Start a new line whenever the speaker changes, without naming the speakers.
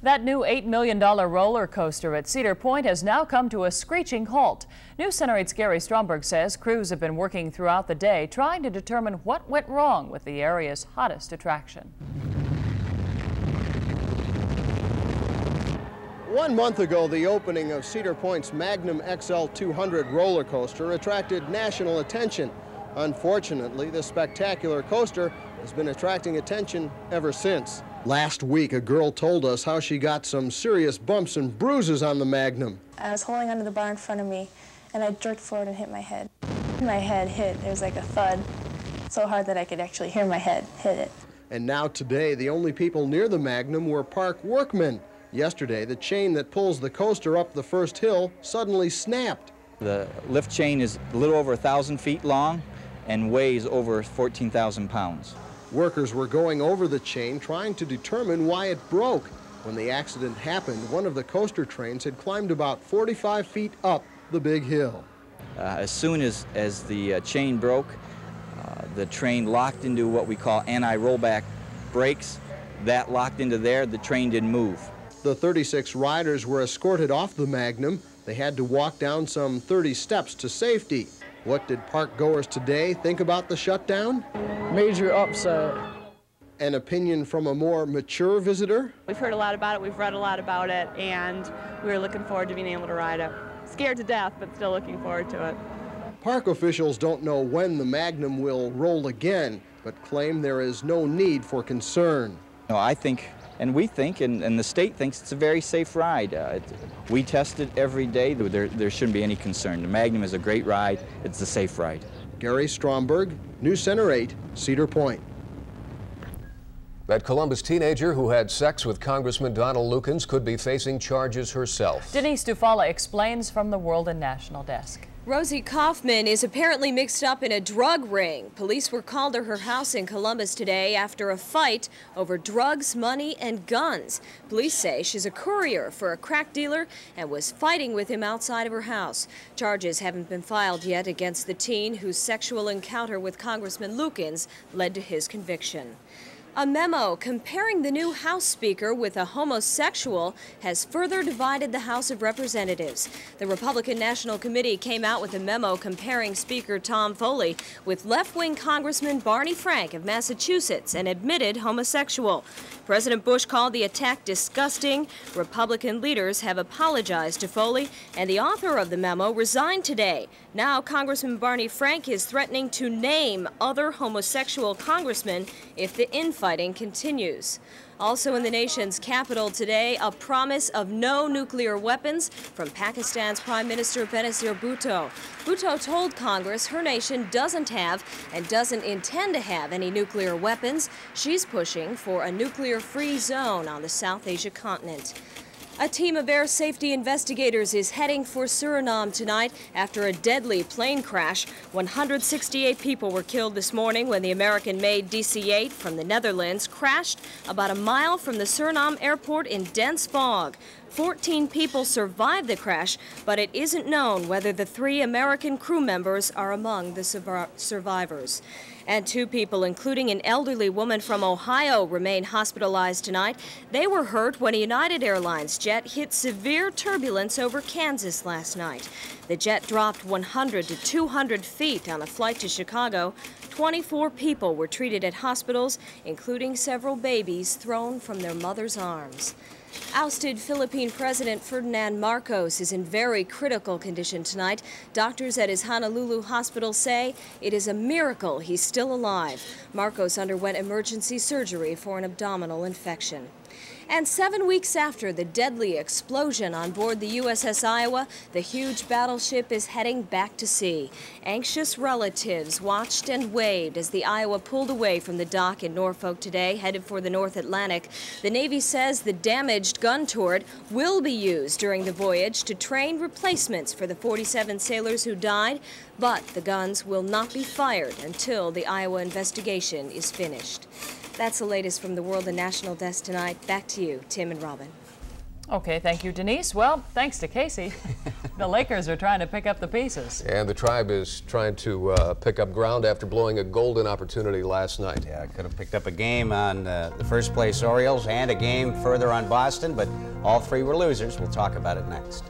That new $8 million roller coaster at Cedar Point has now come to a screeching halt. News Center 8's Gary Stromberg says crews have been working throughout the day trying to determine what went wrong with the area's hottest attraction.
1 month ago, the opening of Cedar Point's Magnum XL 200 roller coaster attracted national attention. Unfortunately, the spectacular coaster has been attracting attention ever since. Last week, a girl told us how she got some serious bumps and bruises on the Magnum.
I was holding onto the bar in front of me, and I jerked forward and hit my head. My head hit. There was like a thud, so hard that I could actually hear my head hit it.
And now today, the only people near the Magnum were park workmen. Yesterday, the chain that pulls the coaster up the first hill suddenly snapped.
The lift chain is a little over 1,000 feet long and weighs over 14,000 pounds.
Workers were going over the chain trying to determine why it broke. When the accident happened, one of the coaster trains had climbed about 45 feet up the big hill.
As soon as the chain broke, the train locked into what we call anti-rollback brakes. That locked into there, the train didn't move.
The 36 riders were escorted off the Magnum. They had to walk down some 30 steps to safety. What did park goers today think about the shutdown?
Major upset.
An opinion from a more mature visitor?
We've heard a lot about it, we've read a lot about it, and we're looking forward to being able to ride it. Scared to death, but still looking forward to it.
Park officials don't know when the Magnum will roll again, but claim there is no need for concern.
No, I think, and we think, and the state thinks it's a very safe ride. We test it every day. There shouldn't be any concern. The Magnum is a great ride. It's a safe ride.
Gary Stromberg, News Center 8, Cedar Point.
That Columbus teenager who had sex with Congressman Donald Lukens could be facing charges herself.
Denise Dufala explains from the World and National Desk.
Rosie Kaufman is apparently mixed up in a drug ring. Police were called to her house in Columbus today after a fight over drugs, money, and guns. Police say she's a courier for a crack dealer and was fighting with him outside of her house. Charges haven't been filed yet against the teen whose sexual encounter with Congressman Lukens led to his conviction. A memo comparing the new House Speaker with a homosexual has further divided the House of Representatives. The Republican National Committee came out with a memo comparing Speaker Tom Foley with left-wing Congressman Barney Frank of Massachusetts, an admitted homosexual. President Bush called the attack disgusting. Republican leaders have apologized to Foley, and the author of the memo resigned today. Now Congressman Barney Frank is threatening to name other homosexual congressmen if the infighting continues. Also in the nation's capital today, a promise of no nuclear weapons from Pakistan's Prime Minister Benazir Bhutto. Bhutto told Congress her nation doesn't have and doesn't intend to have any nuclear weapons. She's pushing for a nuclear-free zone on the South Asia continent. A team of air safety investigators is heading for Suriname tonight after a deadly plane crash. 168 people were killed this morning when the American-made DC-8 from the Netherlands crashed about a mile from the Suriname airport in dense fog. 14 people survived the crash, but it isn't known whether the 3 American crew members are among the survivors. And 2 people, including an elderly woman from Ohio, remain hospitalized tonight. They were hurt when a United Airlines jet hit severe turbulence over Kansas last night. The jet dropped 100 to 200 feet on a flight to Chicago. 24 people were treated at hospitals, including several babies thrown from their mother's arms. Ousted Philippine President Ferdinand Marcos is in very critical condition tonight. Doctors at his Honolulu hospital say it is a miracle he's still alive. Marcos underwent emergency surgery for an abdominal infection. And 7 weeks after the deadly explosion on board the USS Iowa, the huge battleship is heading back to sea. Anxious relatives watched and waved as the Iowa pulled away from the dock in Norfolk today, headed for the North Atlantic. The Navy says the damaged gun turret will be used during the voyage to train replacements for the 47 sailors who died, but the guns will not be fired until the Iowa investigation is finished. That's the latest from the World and National Desk tonight. Back to you, Tim and Robin.
Okay, thank you, Denise. Well, thanks to Casey, the Lakers are trying to pick up the pieces.
And the Tribe is trying to pick up ground after blowing a golden opportunity last night.
Yeah, could have picked up a game on the first place Orioles and a game further on Boston, but all three were losers. We'll talk about it next.